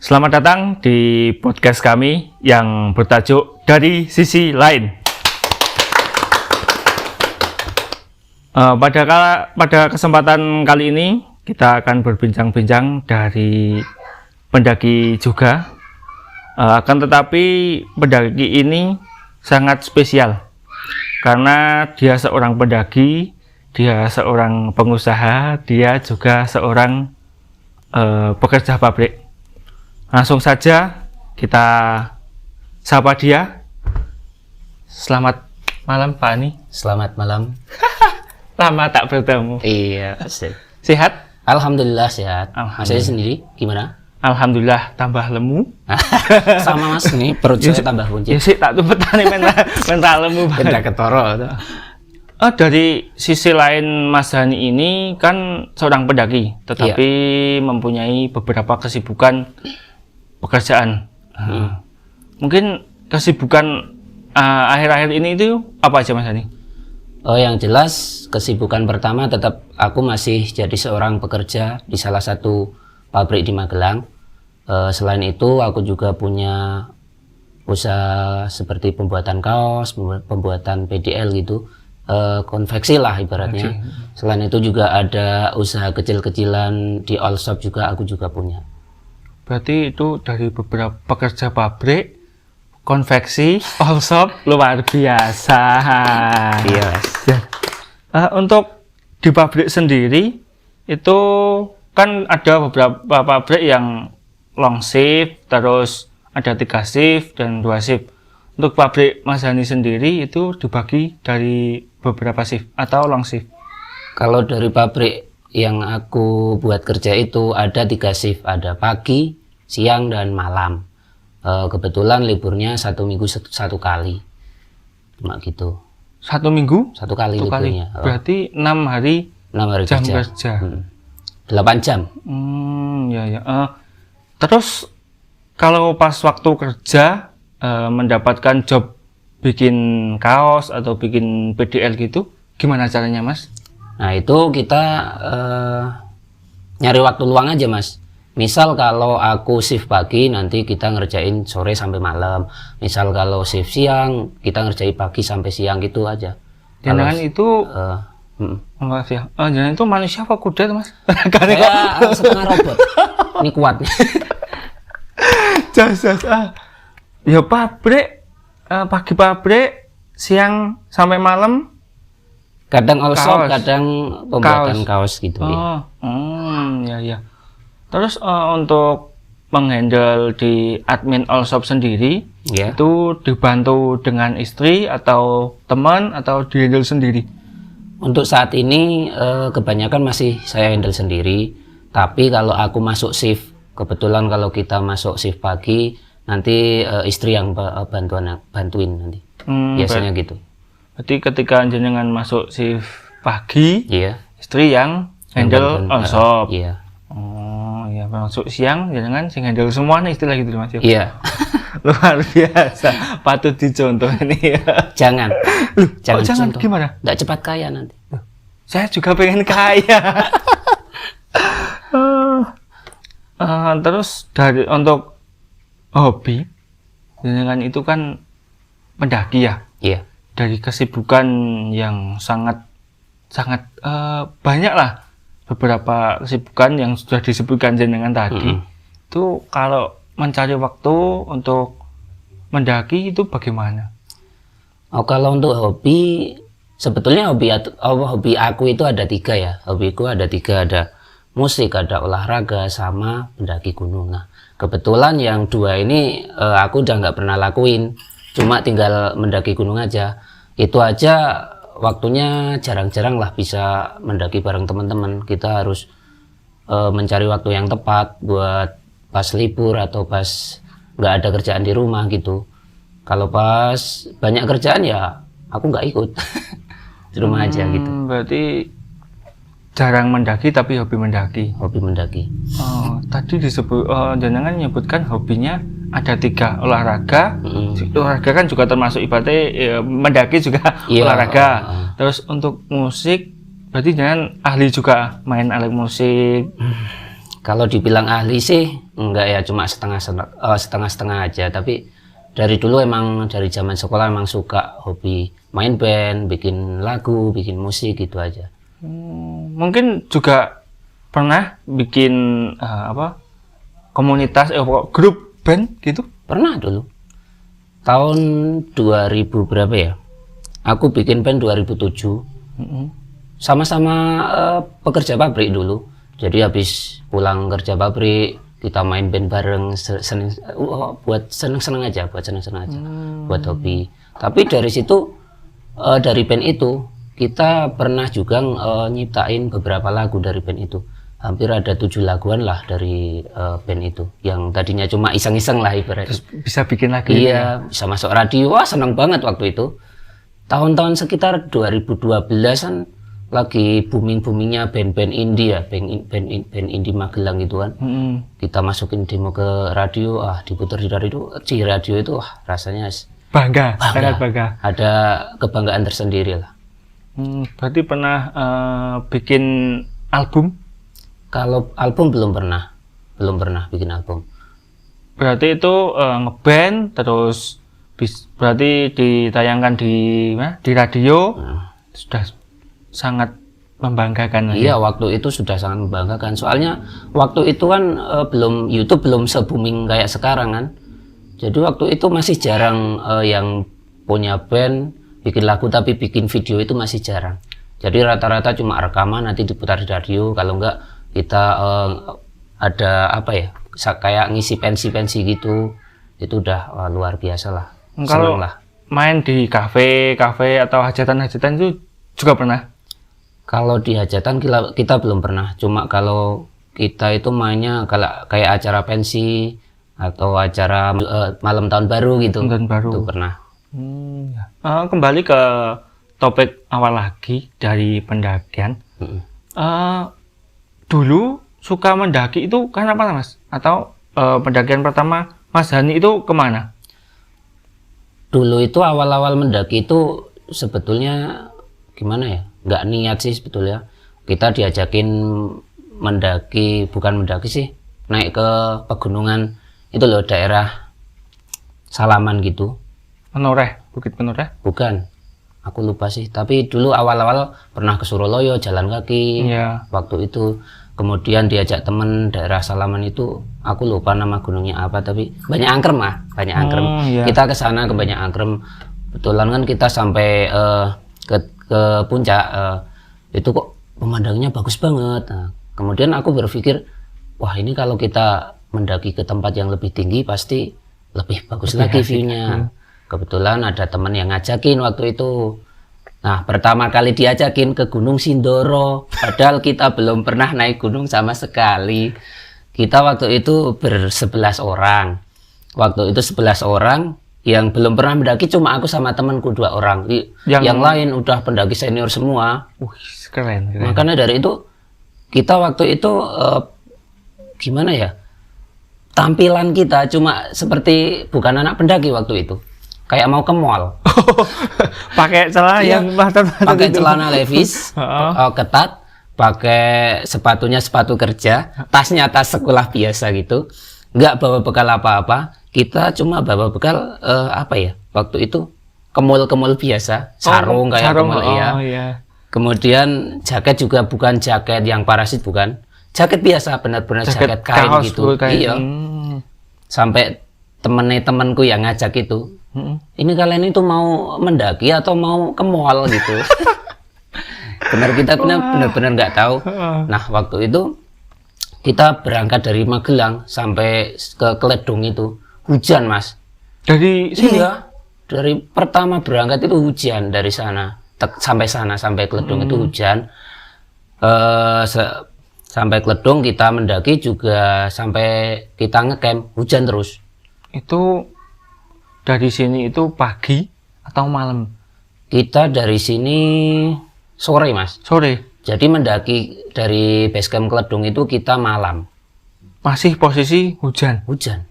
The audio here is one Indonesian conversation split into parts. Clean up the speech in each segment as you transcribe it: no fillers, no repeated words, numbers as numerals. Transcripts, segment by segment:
Selamat datang di podcast kami yang bertajuk Dari Sisi Lain. Pada kesempatan kali ini kita akan berbincang-bincang dari pendaki juga. Akan tetapi pendaki ini sangat spesial karena dia seorang pendaki, dia seorang pengusaha, dia juga seorang pekerja pabrik. Langsung saja kita sapa dia. Selamat malam Pak Ani. Selamat malam. Lama tak bertemu. Iya. Sehat? Alhamdulillah sehat. Alhamdulillah. Saya sendiri gimana? Alhamdulillah tambah lemu. Sama mas, ini perut saya tambah buncit. Ya sih tak tumpetane mental lemu. Benda ketoro. Dari sisi lain Mas Hani ini kan seorang pendaki, tetapi mempunyai beberapa kesibukan pekerjaan. Mungkin kesibukan akhir-akhir ini itu apa aja Mas Hani? Oh, yang jelas kesibukan pertama tetap aku masih jadi seorang pekerja di salah satu pabrik di Magelang. Selain itu aku juga punya usaha seperti pembuatan kaos, pembuatan PDL gitu, konveksi lah ibaratnya. Selain itu juga ada usaha kecil-kecilan di all shop juga aku juga punya. Berarti itu dari beberapa pekerja pabrik, konveksi, all shop, luar biasa. Iya. Untuk di pabrik sendiri itu kan ada beberapa pabrik yang long shift, terus ada 3 shift dan 2 shift. Untuk pabrik Mas Hani sendiri itu dibagi dari beberapa shift atau long shift? Kalau dari pabrik yang aku buat kerja itu ada 3 shift, ada pagi, siang, dan malam. Kebetulan liburnya 1 minggu 1 kali, cuma gitu. 1 minggu? 1 kali liburnya. Berarti 6 hari, 6 hari jam kerja. 8 jam. Terus kalau pas waktu kerja mendapatkan job bikin kaos atau bikin PDL gitu, gimana caranya Mas? Nah itu kita nyari waktu luang aja Mas. Misal kalau aku shift pagi nanti kita ngerjain sore sampai malam. Misal kalau shift siang kita ngerjain pagi sampai siang gitu aja. Jangan itu maaf ya. Jangan itu manusia apa kuda Mas? Saya setengah robot. Ini kuat nih. Jas. Ya pabrik, pagi pabrik, siang sampai malam. Kadang all shop, kadang pembuatan kaos gitu. Ya. Terus untuk menghandle di admin all shop sendiri, itu dibantu dengan istri atau teman atau dihandle sendiri? Untuk saat ini kebanyakan masih saya handle sendiri. Tapi kalau aku masuk shift, kebetulan kalau kita masuk shift pagi, nanti istri yang bantuin nanti. Biasanya gitu. Berarti ketika jenengan masuk shift pagi, istri yang handle all shop. Iya. Oh iya, masuk siang jenengan sing handle semua nih istilah gitu Mas. Iya. Luar biasa, patut dicontoh ini. Jangan. Jangan gimana? Nggak cepat kaya nanti. Saya juga pengen kaya. Terus untuk hobi jenengan itu kan pendaki ya? Iya. Dari kesibukan yang sangat banyak lah, beberapa kesibukan yang sudah disebutkan jenengan tadi. Itu kalau mencari waktu untuk mendaki itu bagaimana? Kalau untuk hobi, sebetulnya hobi aku itu ada 3 ya. Hobiku ada 3, ada musik, ada olahraga, sama pendaki gunung. Nah, kebetulan yang 2 ini aku udah nggak pernah lakuin, cuma tinggal mendaki gunung aja. Itu aja waktunya jarang-jarang lah bisa mendaki bareng teman-teman. Kita harus mencari waktu yang tepat buat pas libur atau pas nggak ada kerjaan di rumah gitu. Kalau pas banyak kerjaan ya aku nggak ikut. Di rumah aja gitu. Berarti jarang mendaki tapi hobi mendaki. Hobi mendaki. Tadi disebut jenengan menyebutkan hobinya ada 3, olahraga. Olahraga kan juga termasuk ibaratnya mendaki juga olahraga. Terus untuk musik berarti jenengan ahli juga main alat musik. Kalau dibilang ahli sih enggak ya, cuma setengah-setengah aja. Tapi dari dulu emang dari zaman sekolah emang suka hobi main band, bikin lagu, bikin musik gitu aja. Mungkin juga pernah bikin komunitas grup band gitu? Pernah dulu. Tahun 2000 berapa ya? Aku bikin band 2007. Sama-sama pekerja pabrik dulu. Jadi habis pulang kerja pabrik, kita main band bareng, buat seneng-seneng aja, buat hobi. Tapi dari situ, dari band itu, kita pernah juga nyiptain beberapa lagu dari band itu. Hampir ada 7 laguan lah dari band itu, yang tadinya cuma iseng-iseng lah ibaratnya. Bisa bikin lagi? Iya, bisa masuk radio. Wah, seneng banget waktu itu. Tahun-tahun sekitar 2012-an lagi booming-boomingnya band-band indie ya, band indie Magelang gitu kan. Kita masukin demo ke radio, diputar di radio itu rasanya bangga, sangat bangga. Ada kebanggaan tersendiri lah. Berarti pernah bikin album? Kalau album belum pernah bikin album. Berarti itu ngeband terus berarti ditayangkan di radio. Sudah sangat membanggakan. Iya, waktu itu sudah sangat membanggakan. Soalnya waktu itu kan YouTube belum se-booming kayak sekarang kan. Jadi waktu itu masih jarang yang punya band bikin lagu tapi bikin video itu masih jarang. Jadi rata-rata cuma rekaman nanti diputar di radio, kalau enggak kita ada kayak ngisi pensi gitu. Itu udah luar biasa lah. Kalau main di kafe atau hajatan-hajatan itu juga pernah? Kalau di hajatan kita belum pernah. Cuma kalau kita itu mainnya kayak acara pensi atau acara malam tahun baru gitu. Tahun baru. Itu pernah. Kembali ke topik awal lagi dari pendakian. Dulu suka mendaki itu karena apa, Mas? Atau pendakian pertama Mas Hani itu kemana? Dulu itu awal-awal mendaki itu sebetulnya gimana ya? Nggak niat sih sebetulnya. Kita diajakin bukan mendaki sih, naik ke pegunungan itu loh, daerah Salaman gitu. Bukit Menoreh? Bukan, aku lupa sih. Tapi dulu awal-awal pernah ke Suroloyo jalan kaki. Waktu itu kemudian diajak temen daerah Salaman itu, aku lupa nama gunungnya apa, tapi banyak angkrem. Kita ke sana ke banyak angkrem. Kebetulan kan kita sampai ke puncak, itu kok pemandangannya bagus banget. Kemudian aku berpikir, wah ini kalau kita mendaki ke tempat yang lebih tinggi pasti lebih bagus lagi view-nya. Kebetulan ada teman yang ngajakin waktu itu. Nah, pertama kali diajakin ke Gunung Sindoro, padahal kita belum pernah naik gunung sama sekali. Kita waktu itu ber-11 orang. Waktu itu 11 orang, yang belum pernah mendaki cuma aku sama temanku 2 orang. Yang lain udah pendaki senior semua. Keren. Makanya dari itu, kita waktu itu, gimana ya, tampilan kita cuma seperti bukan anak pendaki waktu itu. Kayak mau ke mall. Pakai celana yang pakai celana levis, ketat, pakai sepatu kerja, tasnya tas sekolah biasa gitu, nggak bawa bekal apa-apa. Kita cuma bawa bekal waktu itu kemul biasa, sarung kayak kemul iya. Kemudian jaket juga bukan jaket yang parasit, bukan, jaket biasa, benar-benar jaket kain gitu. Iya. Sampai temenku yang ngajak itu, ini kalian itu mau mendaki atau mau ke mall gitu. Kita benar-benar nggak tahu. Nah, waktu itu kita berangkat dari Magelang sampai ke Kledong itu hujan, Mas. Dari sini? Iya, dari pertama berangkat itu hujan dari sana sampai Kledong itu hujan. Sampai Kledong kita mendaki juga sampai kita ngecamp hujan terus. Itu dari sini itu pagi atau malam? Kita dari sini sore, Mas. Sore. Jadi mendaki dari base camp Kledong itu kita malam. Masih posisi hujan? Hujan.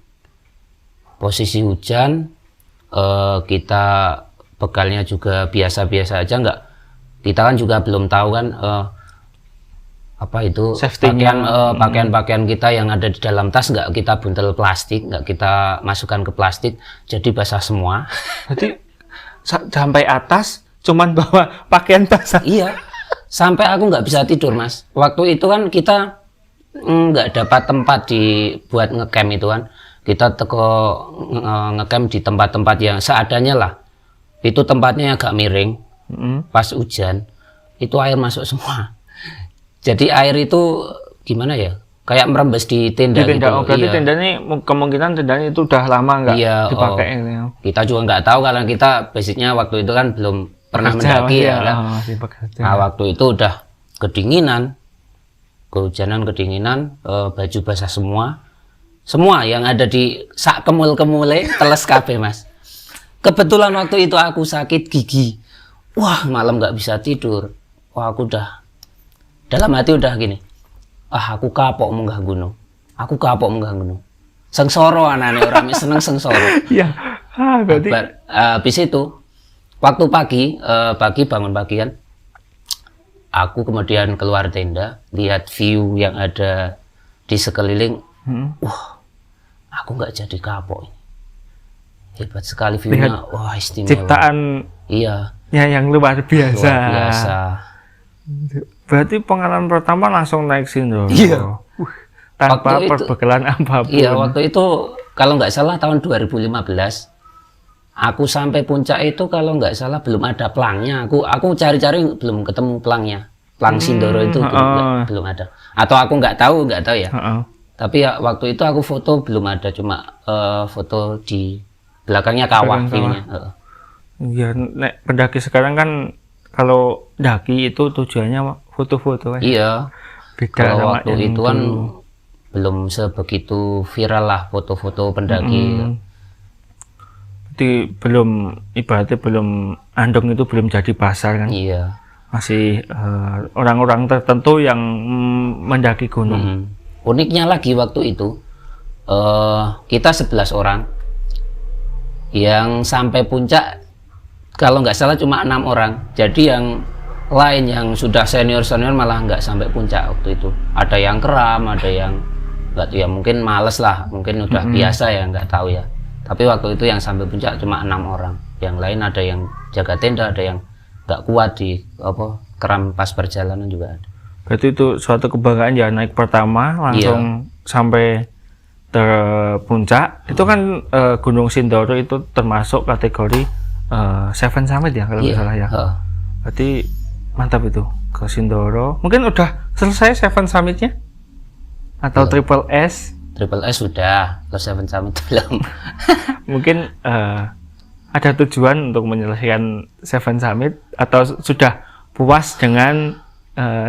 Posisi hujan, kita bekalnya juga biasa-biasa aja, kita kan juga belum tahu kan apa itu Safety-nya. pakaian kita yang ada di dalam tas nggak kita buntel plastik, nggak kita masukkan ke plastik, jadi basah semua. Berarti sampai atas cuman bawa pakaian basah. Iya, sampai aku nggak bisa tidur mas. Waktu itu kan kita nggak dapat tempat buat ngecamp itu kan, kita ngecamp di tempat-tempat yang seadanya lah. Itu tempatnya agak miring, pas hujan itu air masuk semua. Jadi air itu gimana ya? Kayak merembes di tenda. Di tenda, gitu. berarti Iya. tendanya kemungkinan tendanya itu udah lama nggak dipakai. Kita juga nggak tahu karena kita basicnya waktu itu kan belum pernah mendaki ya. Kan? Nah, waktu itu udah kedinginan, kehujanan, kedinginan, baju basah semua yang ada di sak kemul-kemule teles kabeh mas. Kebetulan waktu itu aku sakit gigi. Wah malam nggak bisa tidur. Wah aku udah dalam hati udah gini, aku kapok munggah gunung, sengsoro anane orang seneng sengsoro. Iya, berarti habis itu waktu pagi bangun pagi kan, aku kemudian keluar tenda, lihat view yang ada di sekeliling. Wah aku nggak jadi kapok, hebat sekali view-nya. Wah istimewa, ciptaan iya ya yang luar biasa. luar biasa. Berarti pengalaman pertama langsung naik Sindoro. Iya. Tanpa Waktu itu- perbekalan apapun. Iya, waktu itu kalau nggak salah tahun 2015, aku sampai puncak itu kalau nggak salah belum ada pelangnya. Aku cari-cari belum ketemu pelangnya. Pelang Sindoro itu belum ada. Atau aku nggak tahu ya. Tapi ya waktu itu aku foto belum ada, cuma foto di belakangnya kawah Belakang view-nya. Iya, nek pendaki sekarang kan kalau daki itu tujuannya foto-foto kan. Iya. Beda Kalau sama waktu yang itu kan dulu. belum sebegitu viral lah foto-foto pendaki. Jadi ibaratnya belum Andong itu belum jadi pasar kan. Iya. Masih orang-orang tertentu yang mendaki gunung. Uniknya lagi waktu itu kita 11 orang yang sampai puncak, kalau nggak salah cuma 6 orang. Jadi yang lain yang sudah senior malah nggak sampai puncak waktu itu. Ada yang kram, ada yang nggak tahu ya, mungkin males lah, mungkin udah biasa ya, nggak tahu ya. Tapi waktu itu yang sampai puncak cuma 6 orang. Yang lain ada yang jaga tenda, ada yang nggak kuat di kram pas perjalanan juga ada. Berarti itu suatu kebanggaan ya, naik pertama langsung sampai puncak. Itu kan Gunung Sindoro itu termasuk kategori Seven Summit ya kalau nggak salah ya. Berarti mantap itu ke Sindoro. Mungkin udah selesai Seven Summit-nya? Atau Triple S? Triple S sudah, kalau Seven Summit belum. Mungkin ada tujuan untuk menyelesaikan Seven Summit atau sudah puas dengan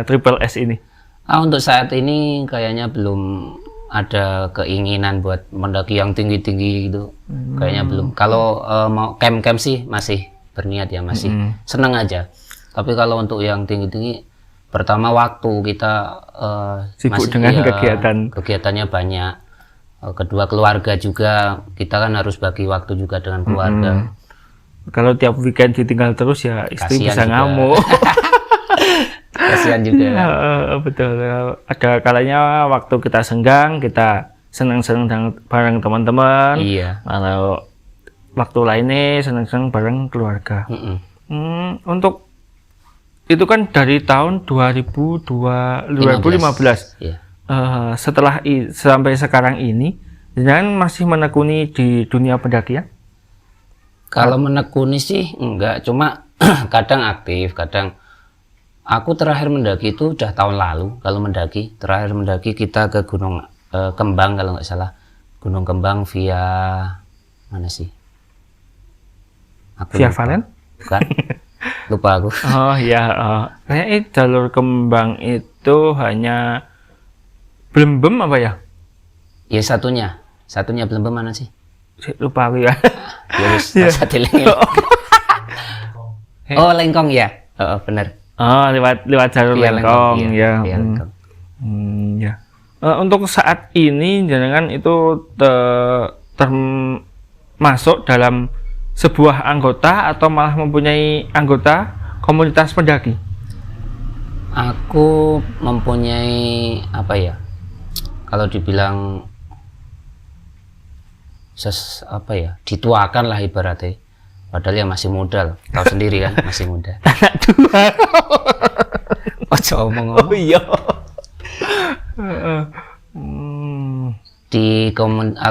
Triple S ini? Untuk saat ini kayaknya belum ada keinginan buat mendaki yang tinggi-tinggi gitu. Kayaknya belum. Kalau mau camp-camp sih masih berniat ya, masih seneng aja. Tapi kalau untuk yang tinggi-tinggi, pertama waktu kita sibuk dengan kegiatannya banyak. Kedua keluarga juga, kita kan harus bagi waktu juga dengan keluarga. Kalau tiap weekend ditinggal terus ya istri Kasian bisa juga. ngamuk. Kasihan juga. Betul. Ada kalanya waktu kita senggang, kita senang-senang bareng teman-teman. Iya. Kalau waktu lainnya senang-senang bareng keluarga. Untuk itu kan dari tahun 2015. Iya. Setelah sampai sekarang ini, jangan masih menekuni di dunia pendakian? Kalau menekuni sih enggak, cuma kadang aktif, kadang. Aku terakhir mendaki itu udah tahun lalu. Kalau mendaki, terakhir mendaki kita ke Gunung Kembang kalau nggak salah. Gunung Kembang via mana sih? Via Valen? Bukan. Lupa aku. Oh iya, kayaknya jalur Kembang itu hanya Blembem apa ya? Ya satunya Blembem mana sih? Lupa aku ya. Ya wis, satu lagi. Oh Lengkong ya. Oh benar. Oh lewat jalur Via Lengkong ya. Via Lengkong. Ya. Untuk saat ini jangan itu termasuk dalam sebuah anggota atau malah mempunyai anggota komunitas pendaki? Aku mempunyai apa ya? Kalau dibilang apa ya? Dituakan lah ibaratnya. Padahal ya masih muda loh. Tahu sendiri kan, masih muda. Anak tua. Ojo omong-omong. Iya.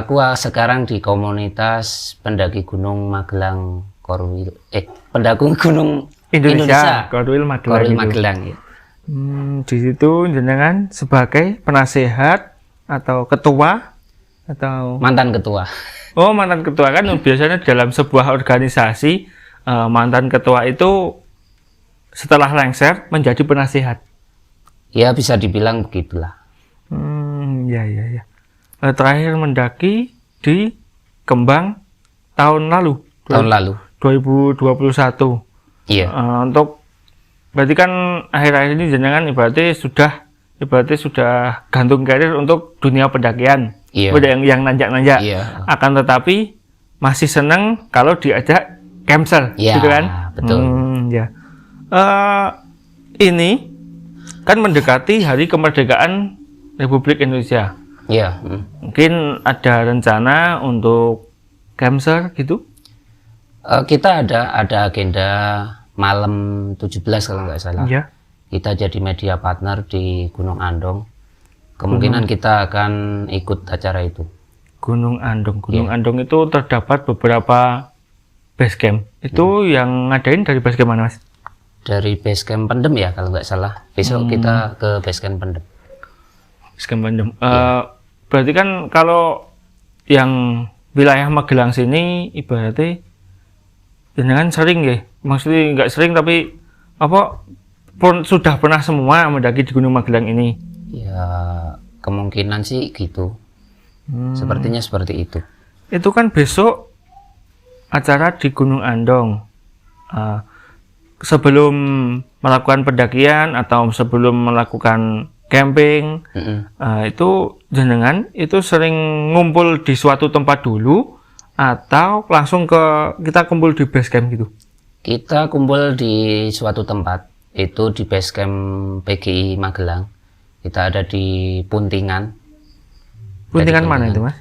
Aku sekarang di komunitas pendaki Gunung Magelang Korwil. Pendaki Gunung Indonesia. Korwil Magelang. Korwil gitu. Magelang ya. Di situ jenengan sebagai penasehat atau ketua atau Mantan ketua. oh mantan ketua kan biasanya dalam sebuah organisasi mantan ketua itu setelah lengser menjadi penasehat. Ya bisa dibilang begitulah. Ya. Terakhir mendaki di Kembang tahun lalu. Tahun lalu. 2021. Iya. Untuk berarti kan akhir-akhir ini jenengan ibaratnya sudah gantung karir untuk dunia pendakian. Iya. Udah yang nanjak-nanjak. Iya. Akan tetapi masih seneng kalau diajak campsite, Iya, gitu kan? betul. Ya. Ini kan mendekati Hari Kemerdekaan Republik Indonesia. Iya. Mungkin ada rencana untuk campsite gitu? Kita ada agenda malam 17 kalau nggak salah. Iya. Kita jadi media partner di Gunung Andong. Kemungkinan kita akan ikut acara itu. Gunung Andong. Gunung Andong itu terdapat beberapa base camp. Itu yang ngadain dari base camp mana, Mas? Dari base camp Pendem ya kalau nggak salah. Besok kita ke base camp Pendem. Base camp Pendem. Berarti kan kalau yang wilayah Magelang sini ibaratnya jenengan sering ya? Maksudnya nggak sering tapi sudah pernah semua mendaki di Gunung Magelang ini? Ya kemungkinan sih gitu. Sepertinya seperti itu. Itu kan besok acara di Gunung Andong. Sebelum melakukan pendakian atau sebelum melakukan camping, itu jenengan itu sering ngumpul di suatu tempat dulu atau langsung kita kumpul di base camp gitu? Kita kumpul di suatu tempat, itu di base camp PGI Magelang. Kita ada di Puntingan. Puntingan mana itu, Mas?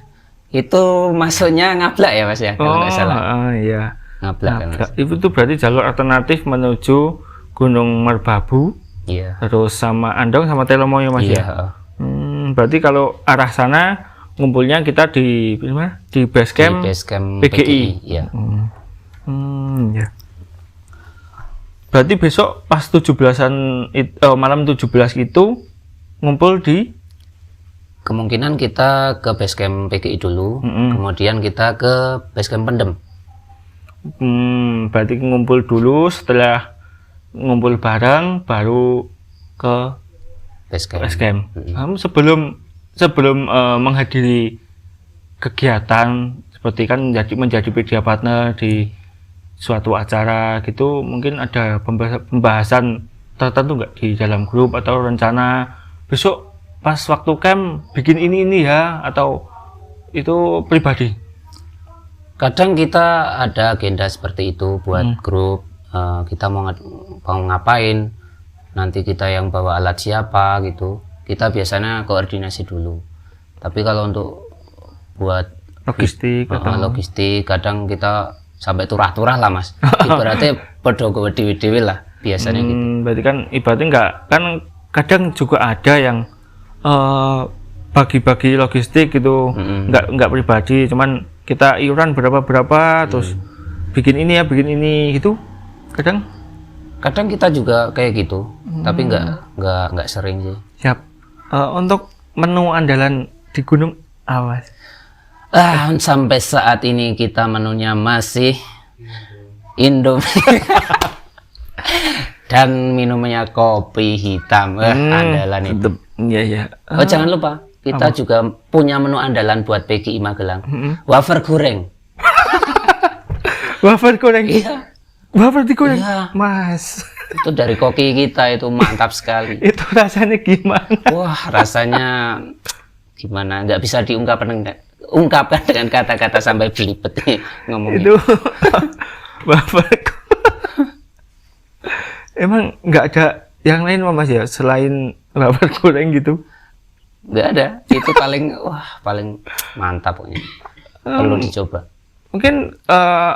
Itu masuknya Ngablak ya, Mas ya, kalau nggak salah. Iya. Ngablak kan, Mas. Itu tuh berarti jalur alternatif menuju Gunung Merbabu, Iya. terus sama Andong sama Telomoyo, Mas ya? Iya. Berarti kalau arah sana ngumpulnya kita di mana? Di base camp, Di base camp PGI. Iya. Ya. Berarti besok pas 17-an malam 17 itu ngumpul di Kemungkinan kita ke base camp PGI dulu, kemudian kita ke base camp Pendem. Berarti ngumpul dulu, setelah ngumpul bareng baru ke Base camp. base camp. Sebelum menghadiri kegiatan seperti kan menjadi media partner di suatu acara gitu, mungkin ada pembahasan tertentu nggak di dalam grup atau rencana besok pas waktu camp bikin ini ya, atau itu pribadi? Kadang kita ada agenda seperti itu buat grup. Kita mau ngapain, nanti kita yang bawa alat siapa gitu. Kita biasanya koordinasi dulu. Tapi kalau untuk buat Logistik logistik kadang kita sampai turah-turah lah, Mas. Ibaratnya pedogo dewi-dewi lah biasanya gitu. Berarti kan ibaratnya nggak, kan kadang juga ada yang bagi-bagi logistik gitu, nggak pribadi, cuman kita iuran berapa terus bikin ini gitu. Kadang kita juga kayak gitu, tapi nggak sering sih. siap. Untuk menu andalan di Gunung Awas, Sampai saat ini kita menunya masih Indomie dan minumnya kopi hitam. Andalan itu. Iya. Jangan lupa kita juga punya menu andalan buat PGI Magelang. Wafer goreng. Wafer goreng. Iya. Wafer digoreng. Iya. Mas. Itu dari koki kita, itu mantap sekali. Itu rasanya gimana? Wah, rasanya gimana? Nggak bisa diungkapkan dengan kata-kata sampai belibet nih ngomongnya. Itu wafer. Emang nggak ada yang lain Mas ya, selain bakar goreng gitu? Nggak ada. Itu paling mantap pokoknya. Perlu dicoba. Mungkin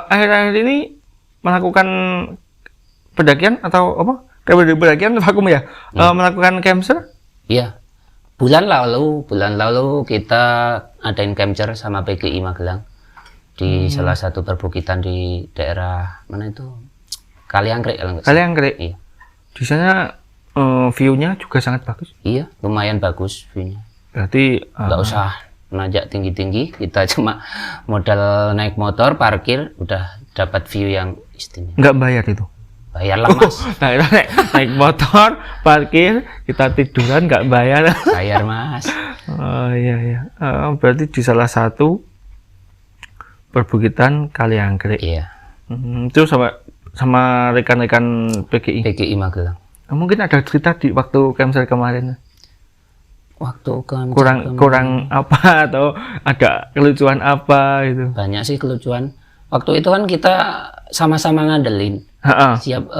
akhir-akhir ini melakukan pendakian atau apa? Kayak pendakian vakum ya? Melakukan campsite? Iya. Bulan lalu kita adain campsite sama PGI Magelang di salah satu perbukitan di daerah mana itu? Kaliangkrek kalau nggak salah. Kaliangkrek. Iya. Di sana view-nya juga sangat bagus. Iya, lumayan bagus view-nya. Berarti Nggak usah nanjak tinggi-tinggi, kita cuma modal naik motor, parkir, udah dapat view yang istimewa. nggak bayar itu. Bayarlah Mas. Nah, itu naik motor, parkir, kita tiduran nggak bayar. Bayar Mas. Oh iya. Berarti di salah satu perbukitan Kaliangkrek. Iya. Itu sama rekan-rekan PGI. PGI Magelang. Mungkin ada cerita di waktu campsite kemarin. Waktu Kurang apa atau ada kelucuan apa gitu. banyak sih kelucuan. Waktu itu kan kita sama-sama ngandelin. Siap,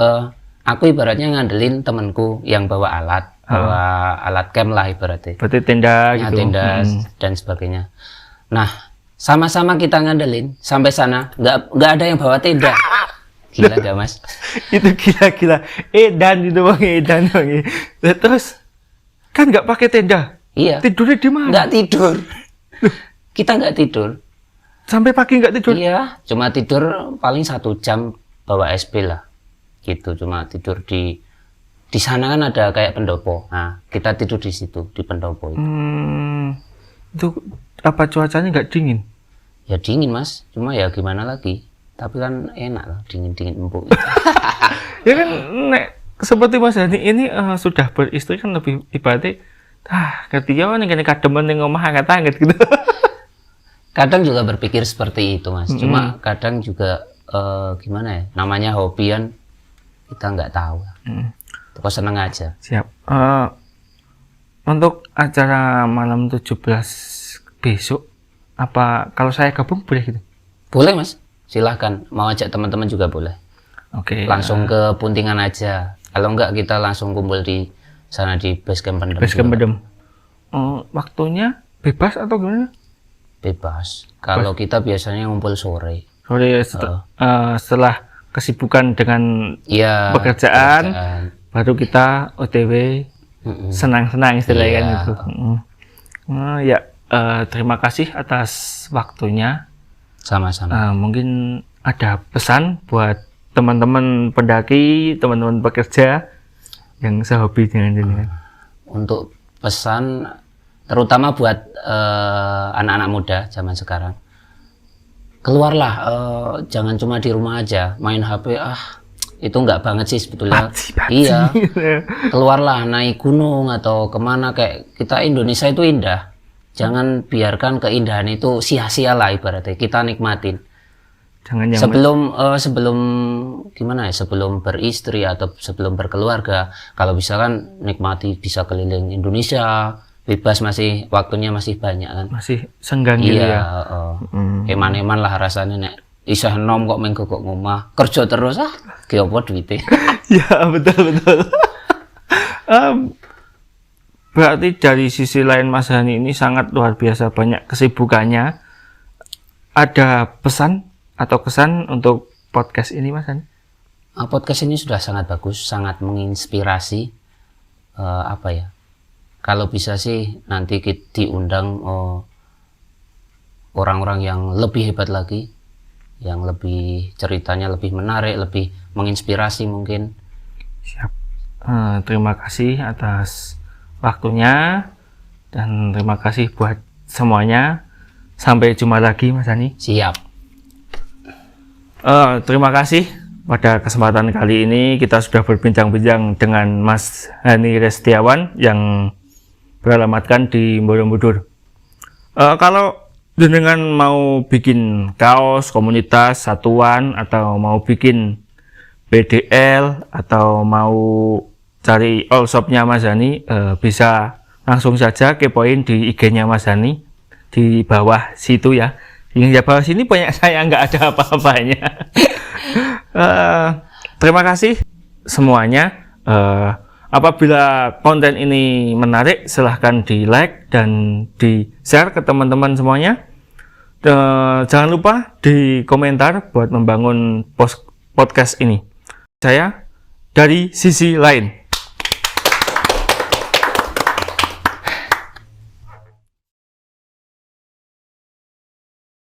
aku ibaratnya ngandelin temanku yang bawa alat camp lah ibaratnya. Berarti tenda Ya, gitu. tenda dan sebagainya. Nah, sama-sama kita ngandelin sampai sana nggak ada yang bawa tenda. Gila gak Mas? Itu gila. Edan itu Bang, edan Bang. Terus kan nggak pakai tenda. Iya. Tidurnya di mana? Nggak tidur. Kita nggak tidur. Sampai pagi nggak tidur. Iya, cuma tidur paling 1 jam bawa SP lah. Gitu, cuma tidur di sana kan ada kayak pendopo. Nah, kita tidur di situ, di pendopo itu. Itu apa cuacanya nggak dingin? Ya dingin Mas, cuma ya gimana lagi. Tapi kan enak lah, dingin-dingin empuk. Ya kan nek seperti Mas Hani ini sudah beristri kan lebih ibaratnya ketika nih kene kademen ning omah anget-anget gitu. Kadang juga berpikir seperti itu Mas. Cuma kadang juga gimana ya? Namanya hobi kan kita nggak tahu. Kok seneng aja. Siap. Untuk acara malam 17 besok apa kalau saya gabung boleh gitu? Boleh Mas. Silahkan. Mau ajak teman-teman juga boleh. Oke. Langsung ke Puntingan aja. Kalau enggak kita langsung kumpul di sana di base camp Pendem. Base camp Pendem. Waktunya bebas atau gimana? Bebas. Kalau kita biasanya ngumpul sore. Sore setelah kesibukan dengan Iya. pekerjaan, baru kita OTW senang-senang istilahnya kan itu. Ya, terima kasih atas waktunya. Sama-sama. Mungkin ada pesan buat teman-teman pendaki, teman-teman pekerja yang sehobi dengan ini. Untuk pesan terutama buat anak-anak muda zaman sekarang, keluarlah, jangan cuma di rumah aja main HP. Itu nggak banget sih sebetulnya. Iya, keluarlah, naik gunung atau kemana. Kayak kita Indonesia itu indah, jangan biarkan keindahan itu sia-sia lah ibaratnya, kita nikmatin. Jangan yang sebelum gimana ya, sebelum beristri atau sebelum berkeluarga, kalau bisa kan nikmati, bisa keliling Indonesia bebas, masih waktunya masih banyak kan, masih senggang gitu ya. Eman-eman lah rasanya nek isih enom kok mengko kok ngomah kerja terus ki opo duite. Ya betul. Berarti dari sisi lain Mas Hani ini sangat luar biasa banyak kesibukannya. Ada pesan atau kesan untuk podcast ini Mas Hani? Podcast ini sudah sangat bagus, sangat menginspirasi. Apa ya, kalau bisa sih nanti kita diundang orang-orang yang lebih hebat lagi, yang lebih ceritanya lebih menarik, lebih menginspirasi mungkin. Siap. Terima kasih atas waktunya dan terima kasih buat semuanya. Sampai jumpa lagi Mas Hani. Siap. Terima kasih pada kesempatan kali ini kita sudah berbincang-bincang dengan Mas Hani Restiawan yang beralamatkan di Borobudur. Kalau jenengan mau bikin kaos komunitas satuan atau mau bikin PDL atau mau cari all shopnya Mas Hani, bisa langsung saja kepoin di IG-nya Mas Hani di bawah situ ya. Yang di bawah sini banyak saya nggak ada apa-apanya. Terima kasih semuanya. Apabila konten ini menarik, silahkan di like dan di share ke teman-teman semuanya. Jangan lupa di komentar buat membangun podcast ini. Saya dari sisi lain.